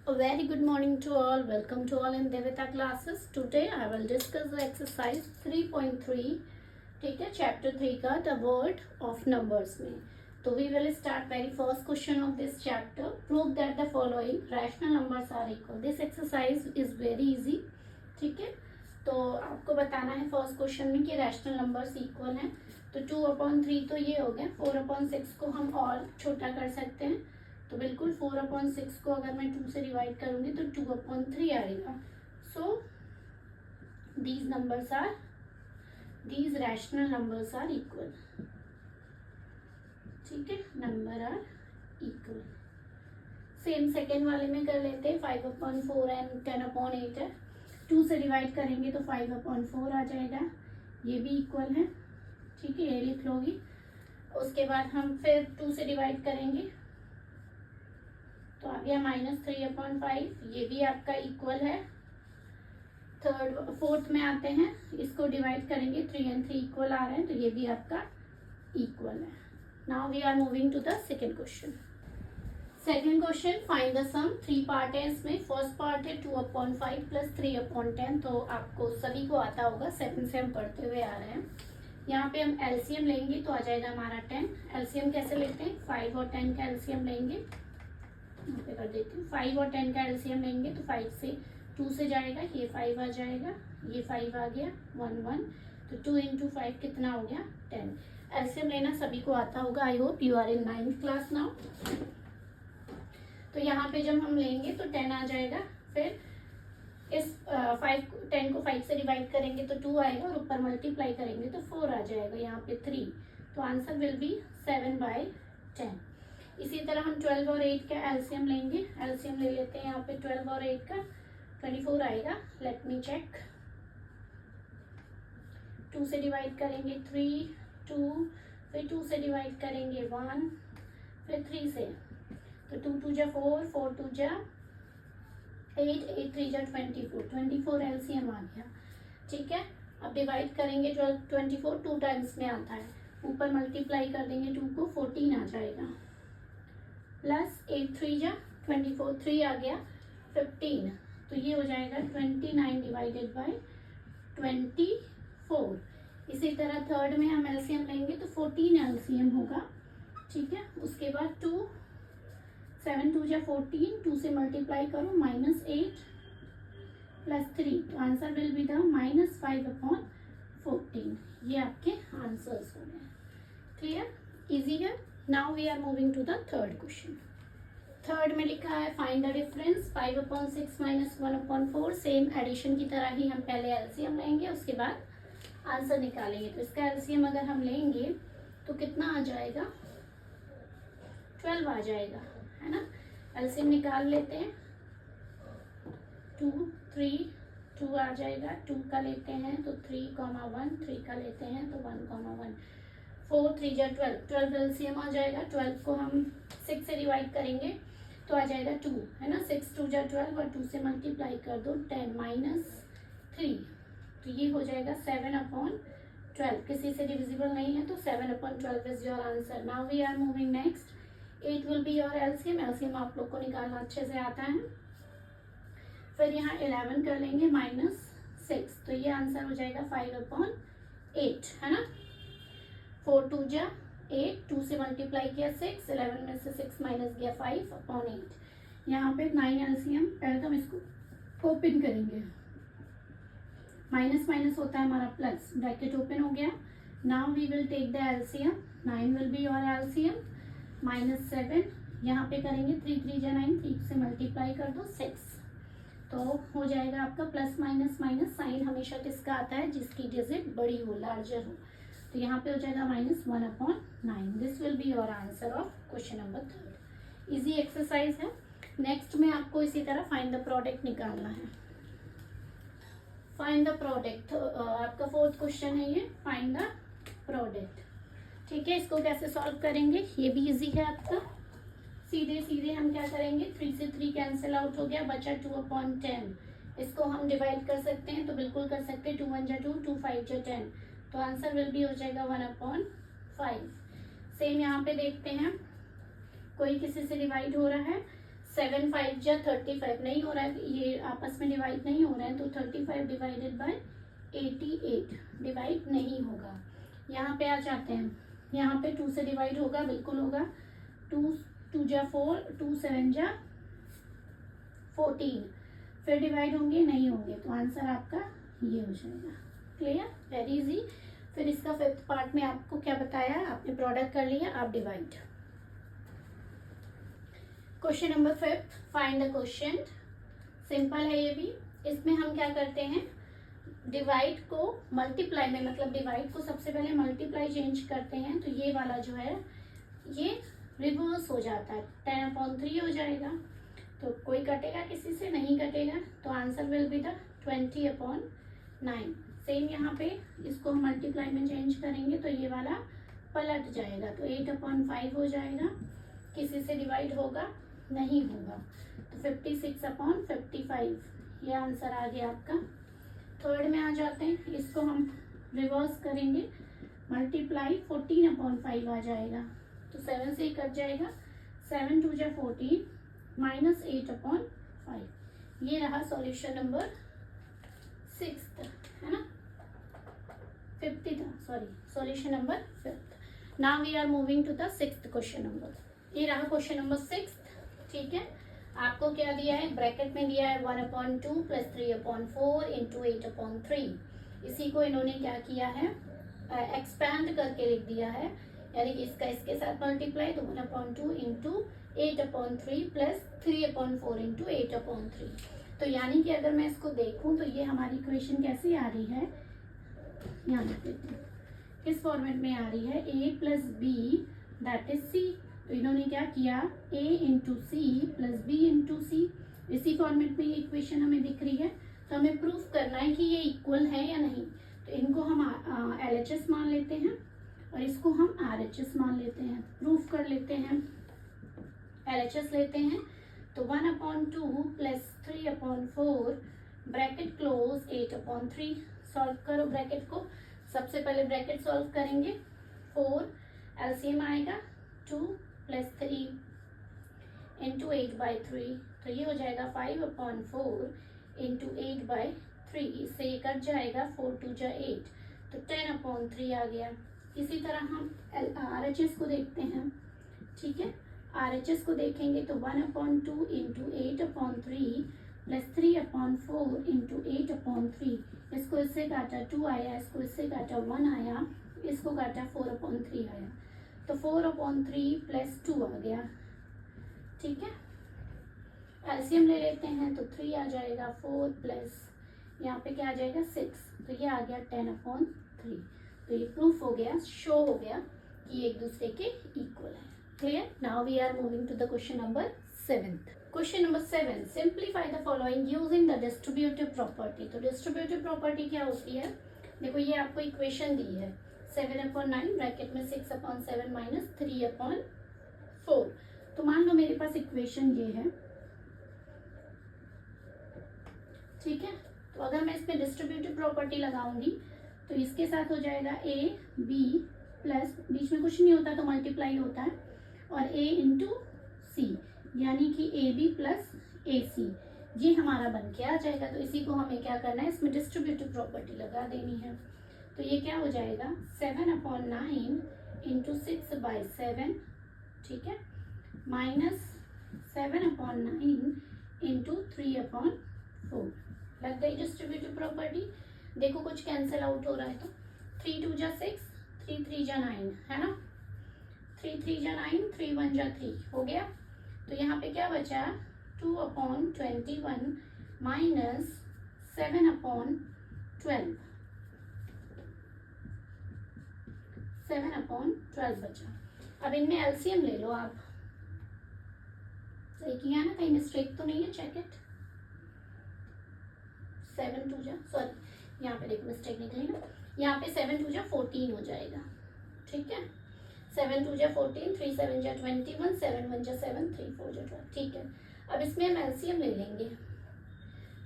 A very good morning to all. Welcome to all in Devita classes. Today I will discuss the exercise 3.3. ठीक है, chapter 3 का the word of numbers में. तो we will start very first question of this chapter. Prove that the following rational numbers are equal. This exercise is very easy. ठीक है, तो आपको बताना है फर्स्ट क्वेश्चन में कि रैशनल नंबर्स इक्वल हैं. तो 2/3 तो ये हो गया. 4/6 को हम और छोटा कर सकते हैं. तो बिल्कुल 4/6 को अगर मैं 2 से डिवाइड करूंगी तो 2/3 आएगा. सो these rational numbers are equal. ठीक है, number are equal. Same second वाले में कर लेते हैं. 5/4 एंड 10/8 है. 2 से डिवाइड करेंगे तो 5/4 आ जाएगा. ये भी इक्वल है. ठीक है, ये लिख लोगी. उसके बाद हम फिर 2 से डिवाइड करेंगे तो आ गया -3/5. ये भी आपका इक्वल है. फोर्थ में आते हैं, इसको डिवाइड करेंगे. 3 और 3 इक्वल आ रहे हैं तो ये भी आपका इक्वल है. Now we are moving to the second question. Second question, find the sum. 3 part है इसमें. फर्स्ट पार्ट है 2/5 प्लस 3/10. तो आपको सभी को आता होगा, 7 से हम पढ़ते हुए आ रहे हैं. यहाँ पे हम एलसीएम लेंगे तो आ जाएगा हमारा 10. एलसीएम कैसे लेते हैं? 5 और 10 का एलसीएम लेंगे. यहाँ पे कर देती हूँ. 5 और 10 का एलसीएम लेंगे तो 5 से 2 से जाएगा, ये 5 आ जाएगा, ये 5 आ गया, 1 1. तो 2 × 5 कितना हो गया? 10. एलसीएम लेना सभी को आता होगा. I hope you are in 9th class now. तो यहाँ पे जब हम लेंगे तो 10 आ जाएगा. फिर इस 10 को 5 से डिवाइड करेंगे तो 2 आएगा और ऊपर मल्टीप्लाई करेंगे तो 4 आ जाएगा. यहाँ पे 3. तो आंसर विल बी 7/10. इसी तरह हम 12 और 8 का एलसीएम लेंगे. एलसीएम ले लेते हैं यहाँ पे 12 और 8 का. 24 आएगा. Let me check. 2 से डिवाइड करेंगे 3, 2, फिर 2 से डिवाइड करेंगे 1, फिर 3 से. तो 2 2 जा 4, 4 2 जा 8, 8 3 जा 24. 24 एलसीएम आ गया. ठीक है, अब डिवाइड करेंगे 24 2 टाइम्स में आता है. ऊपर मल्टीप्लाई कर देंगे 2 को, 14 आ जाएगा. प्लस 8 3 जा 24, 3 आ गया, 15. तो ये हो जाएगा 29 डिवाइडेड बाय 24. इसी तरह थर्ड में हम एलसीएम लेंगे तो 14 एलसीएम होगा. ठीक है, उसके बाद 2, 7 2 जा 14. 2 से मल्टीप्लाई करो, -8 प्लस 3. तो आंसर विल बी द -5/14. ये आपके आंसर्स हो गए. क्लियर? इजी है. Now we are moving to the third question. Third में लिखा है find the difference. 5/6 - 1/4. Same addition की तरह ही हम पहले एलसीएम लेंगे, उसके बाद आंसर निकालेंगे. तो इसका एलसीएम अगर हम लेंगे तो कितना आ जाएगा? 12 आ जाएगा, है ना. एलसीएम निकाल लेते हैं. 2 3 2 आ जाएगा. 2 का लेते हैं तो 3,1. 3 का लेते हैं तो 1,1. 4 3 जा 12. 12 एलसीएम आ जाएगा. 12 को हम 6 से डिवाइड करेंगे तो आ जाएगा 2, है ना. 6 2 जा 12 और 2 से मल्टीप्लाई कर दो 10 -3. तो ये हो जाएगा 7/12. किसी से डिविजिबल नहीं है तो 7/12 is your answer. Now we are moving next. 8 will be your LCM. LCM आप लोग को निकालना अच्छे से आता है. फिर यहाँ 11 कर लेंगे -6. तो ये आंसर हो जाएगा 5/8, है ना. 4 2 जा 8. 2 से मल्टीप्लाई किया 6. 11 में से 6 माइनस गया 5/8. यहाँ पे 9 एलसीएम. पहले तो हम इसको ओपन करेंगे. माइनस माइनस होता है हमारा प्लस. ब्रैकेट ओपन हो गया. Now we will take the LCM. 9 will be your LCM. -7 यहाँ पे करेंगे. 3 3 जा 9. 3 से मल्टीप्लाई कर दो 6. तो हो जाएगा आपका प्लस माइनस माइनस. साइन हमेशा किसका आता है? जिसकी डिजिट बड़ी हो, लार्जर हो. तो यहाँ पे हो जाएगा -1/9. This will be your answer of question number 3. Easy exercise है. नेक्स्ट में आपको इसी तरह फाइंड द प्रोडक्ट निकालना है. फाइंड द प्रोडक्ट आपका फोर्थ क्वेश्चन है ये. Find the product. ठीक है, इसको कैसे सॉल्व करेंगे? ये भी इजी है आपका. सीधे सीधे हम क्या करेंगे? 3 से 3 कैंसिल आउट हो गया, बचा 2/10. इसको हम डिवाइड कर सकते हैं तो बिल्कुल कर सकते हैं. 2 1 जा 2, 2 5 जा 10. तो आंसर विल बी हो जाएगा 1/5. सेम यहाँ पे देखते हैं, कोई किसी से डिवाइड हो रहा है. 7 5 जा 35 नहीं हो रहा है, ये आपस में डिवाइड नहीं हो रहा है, तो 35 डिवाइडेड बाय 88 डिवाइड नहीं होगा। यहाँ पे आ जाते हैं, यहाँ पे 2 से डिवाइड होगा, बिल्कुल होगा। 2 जा 4, 2 7 जा 14, फिर डिवाइड होंगे नहीं होंगे, तो आंसर आपका ये हो जाएगा। Clear, very easy. फिर इसका फिफ्थ पार्ट में आपको क्या बताया, आपने प्रोडक्ट कर लिया, आप divide. Question number 5, find the question. Simple है ये भी। इसमें हम क्या करते हैं, डिवाइड को मल्टीप्लाई में, मतलब डिवाइड को सबसे पहले मल्टीप्लाई चेंज करते हैं, तो ये वाला जो है ये रिवर्स हो जाता है, 10/3 हो जाएगा। तो कोई कटेगा किसी से, नहीं कटेगा, तो answer will be the 20/9। Same यहाँ पे इसको हम मल्टीप्लाई में चेंज करेंगे तो ये वाला पलट जाएगा, तो 8/5 हो जाएगा। किसी से डिवाइड होगा, नहीं होगा, तो 56/55 ये आंसर आ गया आपका। थर्ड में आ जाते हैं, इसको हम रिवर्स करेंगे, मल्टीप्लाई 14/5 आ जाएगा, तो 7 से ही कट जाएगा, 7 2 जा 14 माइनस 8/5। ये रहा सॉल्यूशन नंबर 6, है ना, 50 था, sorry, solution number 5। Now we are moving to the 6th question number. ये रहा क्वेश्चन नंबर 6, ठीक है। आपको क्या दिया है, ब्रैकेट में दिया है 1/2 प्लस 3/4 इंटू 8/3। इसी को इन्होंने क्या किया है, एक्सपैंड करके लिख दिया है, यानी कि इसका इसके साथ मल्टीप्लाई, तो 1/2 इंटू 8/3 प्लस 3/4 इंटू 8/3। तो यानी कि अगर मैं इसको देखूं तो ये हमारी इक्वेशन कैसी आ रही है, यहाँ देखते हैं किस फॉर्मेट में आ रही है, a plus B that is c। तो इन्होंने क्या किया, a into C plus B into C, इसी फॉर्मेट में ये इक्वेशन हमें दिख रही है। तो हमें प्रूफ करना है कि ये इक्वल है या नहीं, तो इनको हम LHS मान लेते हैं और इसको हम RHS मान लेते हैं। प्रूफ कर लेते हैं, LHS लेते हैं, तो 1/2 प्लस 3/4 ब्रैकेट क्लोज 8/3। सॉल्व करो ब्रैकेट को, सबसे पहले ब्रैकेट सॉल्व करेंगे, 4 LCM आएगा 2 प्लस 3 इंटू 8/3, तो ये हो जाएगा 5/4 इंटू 8/3। इससे ये कट जाएगा, 4 2 जा 8, तो 10/3 आ गया। इसी तरह हम RHS को देखते हैं, ठीक है। RHS को देखेंगे तो 1/2 इंटू 8/3 प्लस 3/4 इंटू 8/3। इसको इससे काटा 2 आया, इसको इससे काटा 1 आया, इसको काटा 4/3 आया, तो 4/3 प्लस 2 आ गया, ठीक है। एलसीएम ले लेते हैं तो 3 आ जाएगा, 4 प्लस यहाँ पे क्या आ जाएगा 6, तो ये आ गया 10/3। तो ये प्रूफ हो गया, शो हो गया कि एक दूसरे के इक्वल है। Clear. Now we are moving to the question number 7। Question number 7, simplify the following using the distributive property. तो डिस्ट्रीब्यूटिव प्रॉपर्टी क्या होती है, देखो ये आपको इक्वेशन दी है, 7/9 ब्रैकेट में 6/7 माइनस 3/4। तो मान लो मेरे पास इक्वेशन ये है, ठीक है। तो अगर मैं इसमें डिस्ट्रीब्यूटिव प्रॉपर्टी लगाऊंगी तो इसके साथ हो जाएगा a b प्लस, बीच में कुछ नहीं होता तो मल्टीप्लाई होता है, और a इंटू सी, यानी कि ए बी प्लस ए सी, ये हमारा बन के आ जाएगा। तो इसी को हमें क्या करना है, इसमें डिस्ट्रीब्यूटिव प्रॉपर्टी लगा देनी है। तो ये क्या हो जाएगा, 7/9 इंटू 6/7, ठीक है, माइनस 7/9 इंटू 3/4। लग गई डिस्ट्रीब्यूटिव प्रॉपर्टी। देखो कुछ कैंसिल आउट हो रहा है, तो 3 2 जा 6, 3 3 जा 9, है ना, 3 3 जा 9, 3 1 जा 3 हो गया। तो यहाँ पे क्या बचा, 2/21 माइनस 7/12, 7/12 बचा। अब इनमें एलसीएम ले लो आप, सही किया ना, कहीं मिस्टेक तो नहीं है, चेक इट। 7 2 जा, सॉरी यहाँ पे देखो मिस्टेक निकली ना, यहाँ पे 7 2 जा 14 हो जाएगा, ठीक है। 7 2 जा 14, 3 7 जा 21, 7 1 जा 7, 3 4 जा 12, ठीक है। अब इसमें हम एलसीएम ले लेंगे,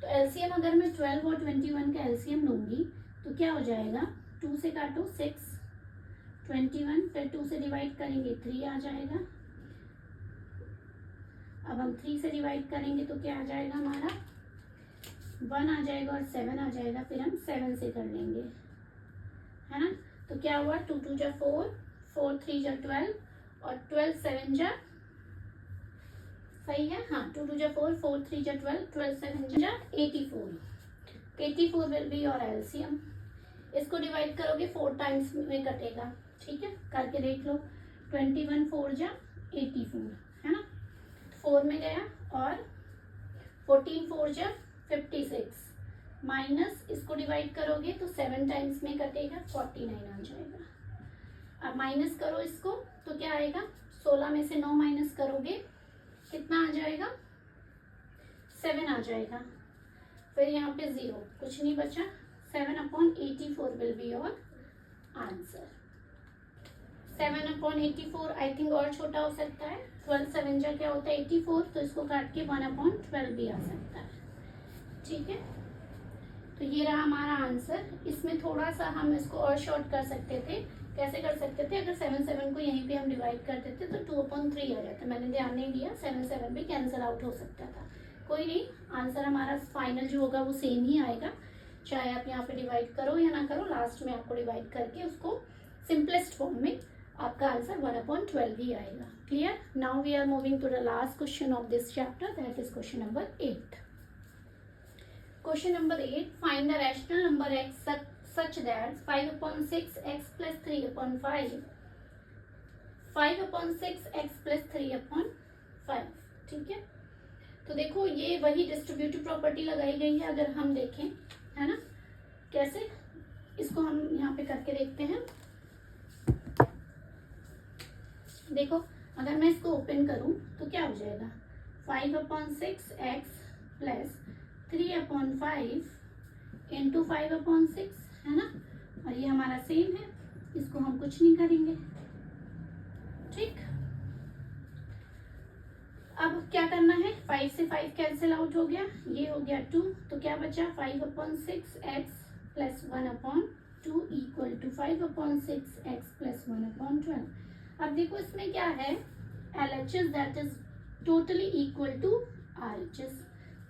तो एलसीएम अगर मैं 12 और 21 का एलसीएम लूंगी तो क्या हो जाएगा, 2 से काटो 6, 21, फिर 2 से डिवाइड करेंगे 3 आ जाएगा। अब हम 3 से डिवाइड करेंगे तो क्या आ जाएगा हमारा 1 आ जाएगा और 7 आ जाएगा, फिर हम 7 से कर लेंगे, है ना। तो क्या हुआ 2 2 जा 4, 4 3 जा 12 और 12 7 जा, सही है, हाँ 2 2 जा 4, 4 3 जा 12, 12 7 जा 84। 84 विल बी योर एलसीएम। इसको डिवाइड करोगे 4 टाइम्स में कटेगा, ठीक है, करके देख लो। 21 4 जा 84, है ना, 4 में गया, और 14 4 जा 56 माइनस इसको डिवाइड करोगे तो 7 टाइम्स में कटेगा, 49 आ जाएगा। अब माइनस करो इसको तो क्या आएगा, 16 में से 9 माइनस करोगे कितना आ जाएगा, 7 आ जाएगा। फिर यहाँ पे 0, कुछ नहीं बचा, 7/84 will be your answer. 7/84 I think और छोटा हो सकता है, 12 7 जा क्या होता है 84, तो इसको काट के 1/12 भी आ सकता है, ठीक है। तो ये रहा हमारा आंसर। इसमें थोड़ा सा हम इसको और शॉर्ट कर सकते थे। कैसे कर सकते थे, अगर 7 7 को यहीं पे हम डिवाइड करते थे तो 2/3 आ जाता, मैंने ध्यान नहीं दिया, 7 7 भी कैंसिल आउट हो सकता था, कोई नहीं, आंसर हमारा फाइनल जो होगा वो सेम ही आएगा, चाहे आप यहाँ पे डिवाइड करो या ना करो, लास्ट में आपको डिवाइड करके उसको सिंपलेस्ट फॉर्म में आपका आंसर 1/12 ही आएगा। Clear. Now we are moving to the last question of this chapter, that is question number 8। Question number 8, find the rational number x such that 5/6 x plus 3/5, 5/6 x plus 3/5, ठीक है। तो देखो ये वही डिस्ट्रीब्यूटिव प्रॉपर्टी लगाई गई है, अगर हम देखें, है ना, कैसे, इसको हम यहाँ पे करके देखते हैं। देखो अगर मैं इसको ओपन करूं तो क्या हो जाएगा, 5/6 x प्लस 3/5 इंटू 5/6, है ना, और ये हमारा सेम है, इसको हम कुछ नहीं करेंगे, ठीक। अब क्या करना है, 5 से 5 कैंसिल आउट हो गया, ये हो गया 2, तो क्या बचा 5/6 x plus 1/2 equal to 5/6 x plus 1/12। अब देखो इसमें क्या है, LHS that is totally equal to RHS,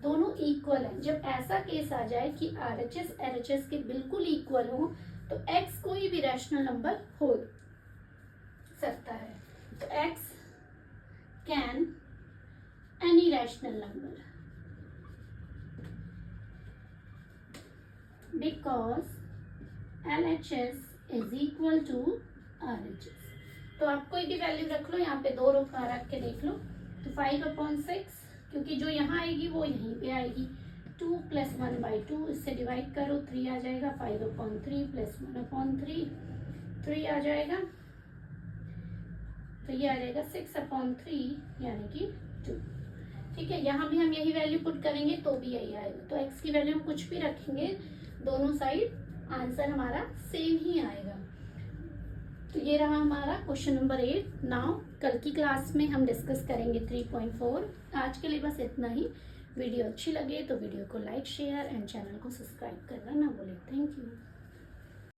दोनों इक्वल है। जब ऐसा केस आ जाए कि RHS LHS के बिल्कुल इक्वल हो तो x कोई भी रैशनल नंबर हो सकता है, तो x can any rational number because LHS is equal to RHS। तो आप कोई भी वैल्यू रख लो, यहाँ पे 2 रख के देख लो, तो 5/6, क्योंकि जो यहाँ आएगी वो यहीं पे आएगी, 2 + 1/2, इससे डिवाइड करो 3 आ जाएगा, 5/3 प्लस 1/3, 3 आ जाएगा, तो ये आ जाएगा 6/3 यानी कि 2, ठीक है। यहाँ भी हम यही वैल्यू पुट करेंगे तो भी यही आएगा, तो x की वैल्यू हम कुछ भी रखेंगे, दोनों साइड आंसर हमारा सेम ही आएगा। तो ये रहा हमारा क्वेश्चन नंबर 8। नाउ कल की क्लास में हम डिस्कस करेंगे 3.4। आज के लिए बस इतना ही। वीडियो अच्छी लगे तो वीडियो को लाइक शेयर एंड चैनल को सब्सक्राइब करना ना भूलें। Thank you.